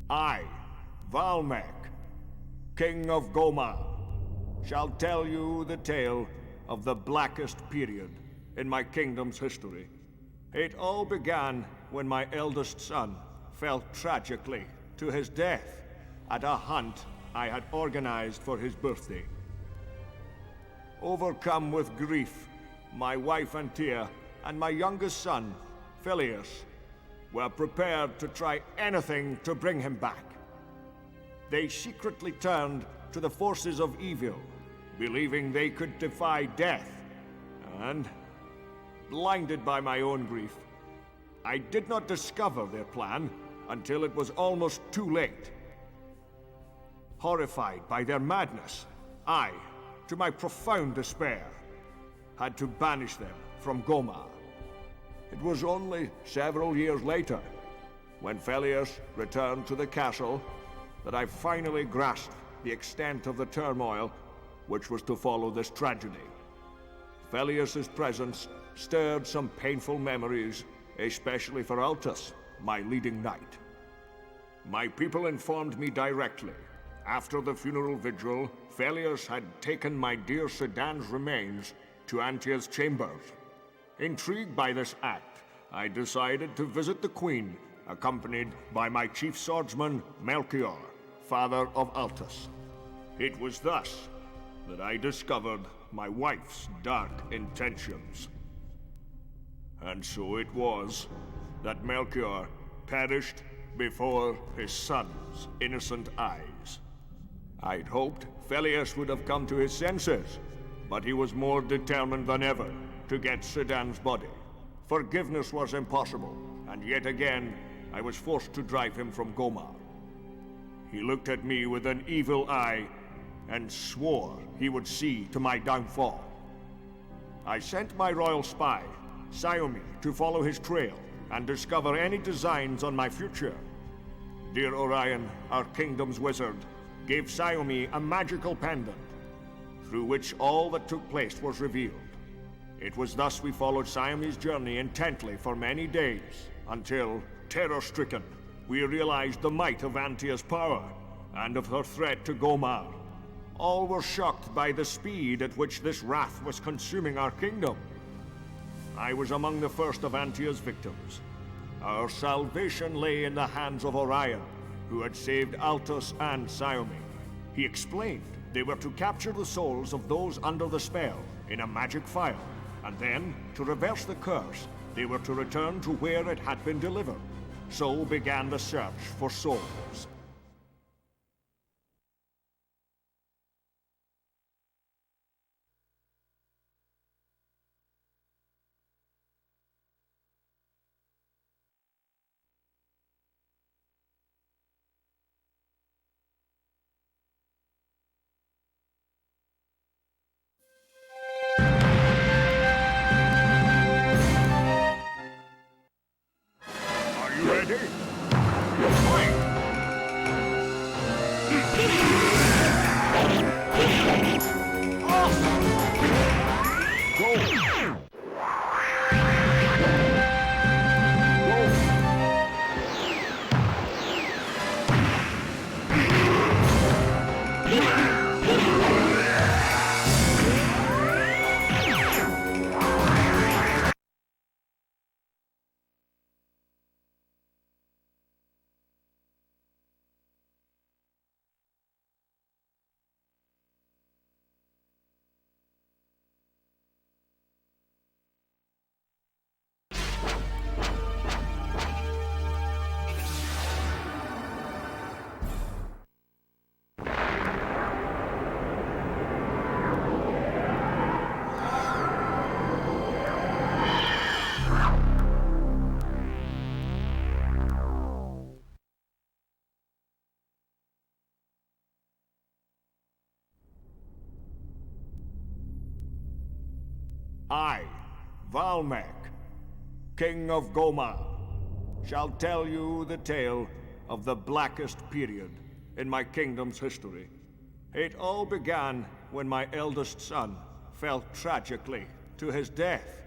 I, Valmek, King of Goma, shall tell you the tale of the blackest period in my kingdom's history. It all began when my eldest son fell tragically to his death at a hunt I had organized for his birthday. Overcome with grief, my wife Antia and my youngest son, Phileas, were prepared to try anything to bring him back. They secretly turned to the forces of evil, believing they could defy death, and, blinded by my own grief, I did not discover their plan until it was almost too late. Horrified by their madness, I, to my profound despair, had to banish them from Goma. It was only several years later, when Phileas returned to the castle, that I finally grasped the extent of the turmoil which was to follow this tragedy. Phileas's presence stirred some painful memories, especially for Altus, my leading knight. My people informed me directly. After the funeral vigil, Phileas had taken my dear Sedan's remains to Antia's chambers. Intrigued by this act, I decided to visit the Queen, accompanied by my chief swordsman, Melchior, father of Altus. It was thus that I discovered my wife's dark intentions. And so it was that Melchior perished before his son's innocent eyes. I'd hoped Phileas would have come to his senses, but he was more determined than ever to get Sedan's body. Forgiveness was impossible, and yet again, I was forced to drive him from Goma. He looked at me with an evil eye and swore he would see to my downfall. I sent my royal spy, Xiaomi, to follow his trail and discover any designs on my future. Dear Orion, our kingdom's wizard, gave Xiaomi a magical pendant, through which all that took place was revealed. It was thus we followed Xiaomi's journey intently for many days, until, terror-stricken, we realized the might of Antia's power, and of her threat to Gomar. All were shocked by the speed at which this wrath was consuming our kingdom. I was among the first of Antia's victims. Our salvation lay in the hands of Orion, who had saved Altus and Xiaomi. He explained they were to capture the souls of those under the spell in a magic file, and then, to reverse the curse, they were to return to where it had been delivered. So began the search for souls. I, Valmek, King of Goma, shall tell you the tale of the blackest period in my kingdom's history. It all began when my eldest son fell tragically to his death